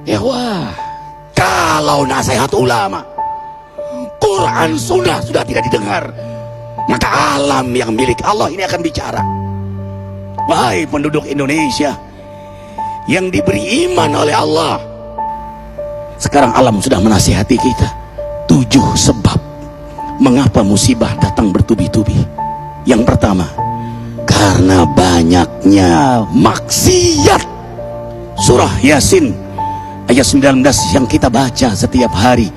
Ya wah, kalau nasihat ulama, Quran sudah tidak didengar, maka alam yang milik Allah ini akan bicara. Wahai penduduk Indonesia yang diberi iman oleh Allah, sekarang alam sudah menasihati kita 7 sebab mengapa musibah datang bertubi-tubi. Yang pertama, karena banyaknya maksiat. Surah Yasin ayat 19 yang kita baca setiap hari.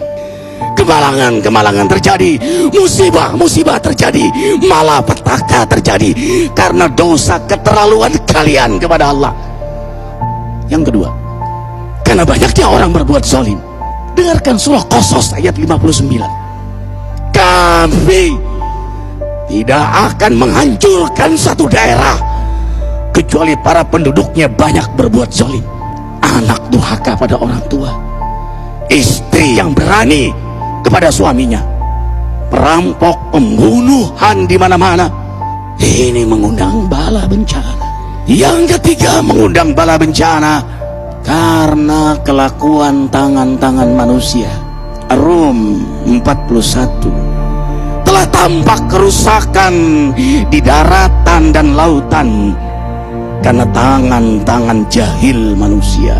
Kemalangan terjadi, musibah terjadi, malapetaka terjadi karena dosa keterlaluan kalian kepada Allah. Yang kedua, karena banyaknya orang berbuat zalim. Dengarkan surah Qasas ayat 59. Kami tidak akan menghancurkan satu daerah kecuali para penduduknya banyak berbuat zalim. Anak durhaka pada orang tua, istri yang berani kepada suaminya, perampok, pembunuhan di mana-mana. Ini mengundang bala bencana. Yang ketiga, mengundang bala bencana karena kelakuan tangan-tangan manusia. Rum 41. Telah tampak kerusakan di daratan dan lautan karena tangan-tangan jahil manusia,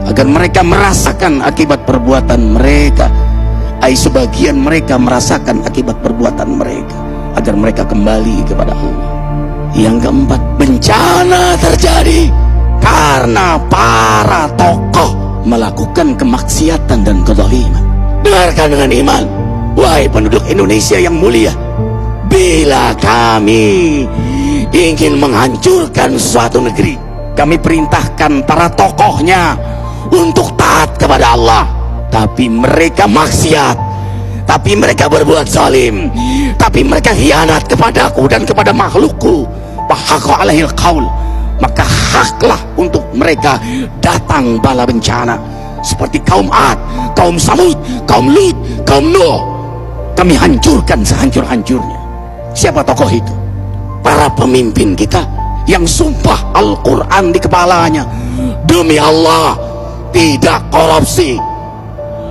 agar mereka merasakan akibat perbuatan mereka. Sebagian mereka merasakan akibat perbuatan mereka, agar mereka kembali kepada Allah. Yang keempat, bencana terjadi karena para tokoh melakukan kemaksiatan dan kezaliman. Dengarkan dengan iman, wahai penduduk Indonesia yang mulia, bila kami ingin menghancurkan suatu negeri, kami perintahkan para tokohnya untuk taat kepada Allah, tapi mereka maksiat, tapi mereka berbuat zalim, tapi mereka khianat kepadaku dan kepada makhlukku. Fahaqa alaihil qaul, maka haklah untuk mereka datang bala bencana seperti kaum Ad, kaum Samud, kaum Lut, kaum Nuh. Kami hancurkan sehancur-hancurnya. Siapa tokoh itu? Para pemimpin kita yang sumpah Al-Quran di kepalanya, demi Allah tidak korupsi.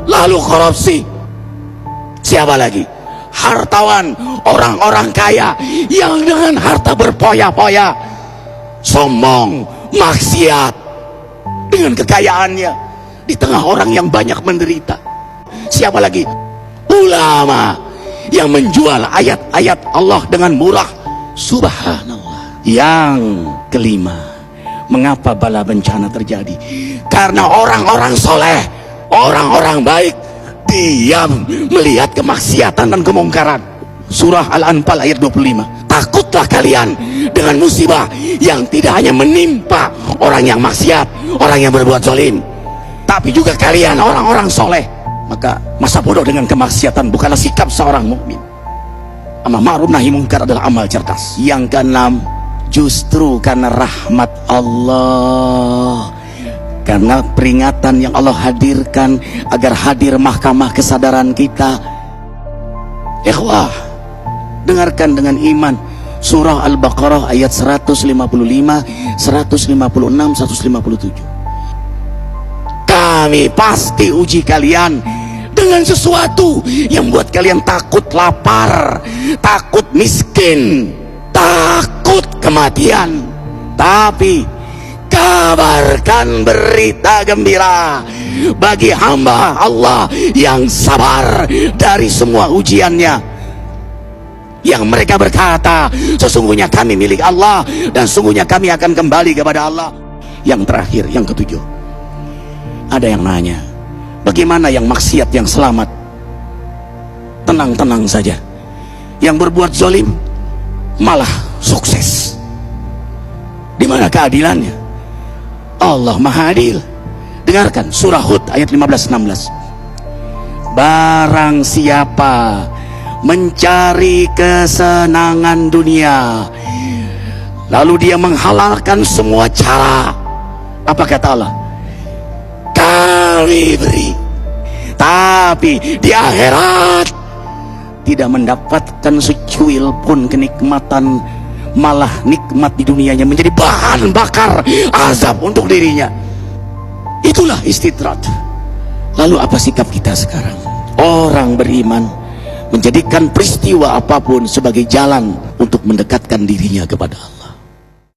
Lalu korupsi. Siapa lagi? Hartawan, orang-orang kaya yang dengan harta berpoya-poya, sombong, maksiat dengan kekayaannya di tengah orang yang banyak menderita. Siapa lagi? Ulama yang menjual ayat-ayat Allah dengan murah. Subhanallah. Yang kelima, mengapa bala bencana terjadi? Karena orang-orang soleh, orang-orang baik diam melihat kemaksiatan dan kemungkaran. Surah Al-Anfal ayat 25. Takutlah kalian dengan musibah yang tidak hanya menimpa orang yang maksiat, orang yang berbuat zalim, tapi juga kalian orang-orang soleh. Maka masa bodoh dengan kemaksiatan bukanlah sikap seorang mukmin. Amar ma'ruf nahi mungkar adalah amal cerdas. Yang keenam, justru karena rahmat Allah, karena peringatan yang Allah hadirkan agar hadir mahkamah kesadaran kita. Ikhwah, dengarkan dengan iman surah Al-Baqarah ayat 155, 156, 157. Kami pasti uji kalian dengan sesuatu yang membuat kalian takut lapar, takut miskin, takut kematian. Tapi kabarkan berita gembira bagi hamba Allah yang sabar dari semua ujiannya, yang mereka berkata, sesungguhnya kami milik Allah dan sungguhnya kami akan kembali kepada Allah. Yang terakhir, yang ketujuh, ada yang nanya, bagaimana yang maksiat yang selamat? Tenang-tenang saja. Yang berbuat zalim malah sukses. Di mana keadilannya? Allah Maha Adil. Dengarkan surah Hud ayat 15-16. Barang siapa mencari kesenangan dunia, lalu dia menghalalkan semua cara, apa kata Allah? Kami beri, tapi di akhirat tidak mendapatkan secuil pun kenikmatan, malah nikmat di dunianya menjadi bahan bakar azab untuk dirinya. Itulah istidrat. Lalu apa sikap kita sekarang? Orang beriman menjadikan peristiwa apapun sebagai jalan untuk mendekatkan dirinya kepada Allah.